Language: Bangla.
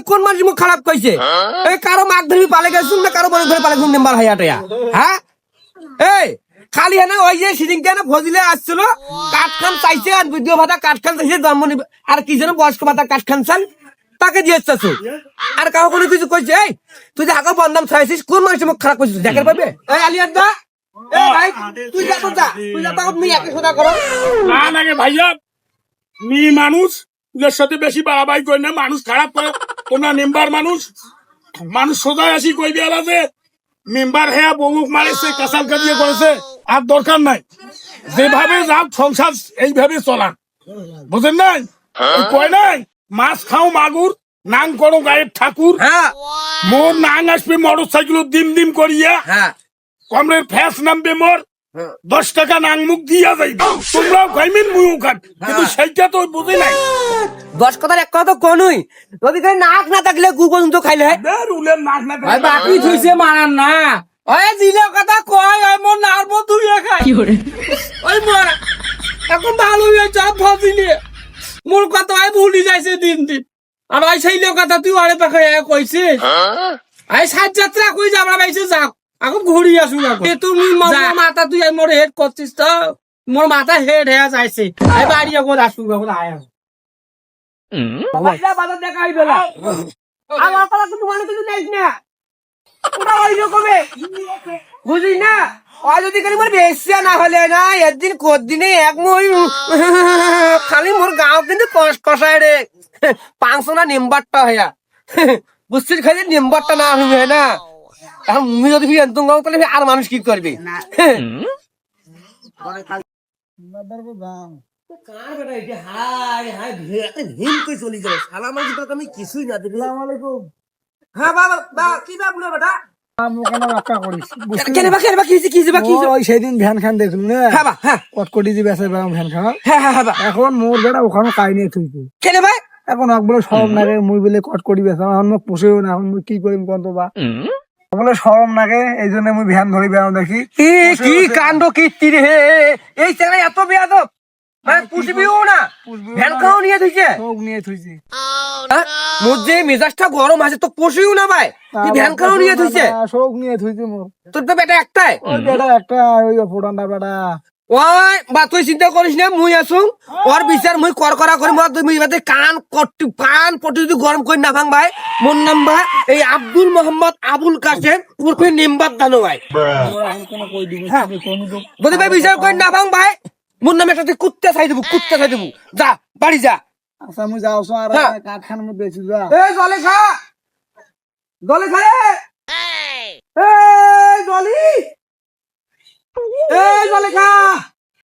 কোন মানুষ মুখ খারাপ কইছে এই কারো মাক ধরি পালে গেছুন না কারো মনে ধরে পালে গেছুন মেম্বার হাইয়াটা হ্যাঁ এই খালি হ্যাঁ ওই যে সিদিনকে না ফজিলে আসছিল কাঠখান চাইছে আর ভিডিও ভাতা কাঠখান চাইছে জন্ম আর কি যেন বয়স্ক ভাতা কাঠখান চান তাকে দিয়ে আসছো আর কাউ কোনো কিছু কইছে এই তুই যে আগে বন্দাম চাইছিস কোন মানুষ মুখ খারাপ করছিস দেখার পাবে এই আলিয়ার দা ভাই তুই যা তো যা তুই যা তাও তুমি একই কথা করো না নাকি ভাইয়া মি মানুষ ওদের সাথে বেশি বাড়াবাড়ি করে না মানুষ খারাপ করে তোমরা মেম্বার মানুষ মানুষ সোজা আসি কই বেলা যে মেম্বার হ্যাঁ বউক মারেছে কাঁচাল কাজিয়ে করেছে আর দরকার নাই যেভাবে যাক সংসার এইভাবে চলা বুঝেন নাই কয় নাই মাছ খাও মাগুর নাং করো গায়ের ঠাকুর হ্যাঁ মোর নাং আসবে মোটর সাইকেল দিম দিম করিয়া হ্যাঁ কমরের ফ্যাস নামবে মোর 10 টাকা নাং মুখ দিয়া যাইবে তোমরাও খাইবেন মুইও খান কিন্তু সেইটা তো বুঝে নাই 10 কথার এক কথা তো কোনই যদি খাই নাক না থাকলে গু পর্যন্ত খাইলে উলের নাক না ভাই বাকি থইছে মারান না ওই দিলে কথা কয় ওই মোর নারব তুই খাই ওই মোর এখন ভালো হয়ে যা ফসিনি মোর কথা আই ভুলি যাইছে দিন দিন আর ওই সেইলে কথা তুই আরে পাখে কইছিস আই সাত যাত্রা কই যাবরা বাইছে যাও এখন ঘুরি আসু না তুমি মাথা তুই মোর হেড করছিস তো মোর মাথা হেড হয়ে যাইছে এই বাড়ি এখন আসু এখন আয়া বাজার দেখা হইবে না আমার পালা তো তোমার কিছু দেখ না ওটা ওই রকমে বুঝি না ওই যদি খালি মোর বেশিয়া না হলে না একদিন কদিনে এক মই খালি মোর গাঁও কিন্তু কষায় রে 500 না নেম্বারটা হইয়া বুঝছিস খালি নেম্বারটা না হবে না এখন মুই যদি এন্তং গাঁও তাহলে আর মানুষ কি করবে কিছুই না দেখলাম হ্যাঁ বাবা কি বাবুলো বেটা সেদিন ভ্যান খান দেখলু না কটকটি যে বেসে ভ্যান খান এখন মোর বেটা ওখানে কাই নিয়ে থইছে কেন ভাই এখন বলে সরম লাগে মুই বলে কটকটি বেসা এখন মোক পোষেও না এখন মুই কি করিম কত বা বলে সরম লাগে এই জন্য মুই ভ্যান ধরি বেড়াও দেখি কি কাণ্ড কীর্তি রে এই ছেলে এত বেয়াদব মানে পুষবিও না ভ্যান খাও নিয়ে থইছে চোখ নিয়ে থইছে মোর যে মেজাজটা গরম আছে তো পুষিও না ভাই তুই ভ্যান খাও নিয়ে থইছে চোখ নিয়ে থইছে মোর তোর তো বেটা একটাই ওই বেটা একটা ওই ফোটান্ডা বেটা ওই বা তুই চিন্তা করিস না মুই আসুং ওর বিচার মুই করা করি মোর তুমি বাদে কান পটি যদি গরম করি না ভাঙ ভাই মোর নাম ভাই এই আব্দুল মোহাম্মদ আবুল কাসেম উর্ফে নিম্বাত দানো ভাই যদি ভাই বিচার করি না ভাঙ ভাই মোর নামে একটা কুত্তা চাই দেবো যা বাড়ি যা আচ্ছা মুই যাও আর কাঠখান মধ্যে বেশি যা এই জলে খা রে এই জলি এই জলে খা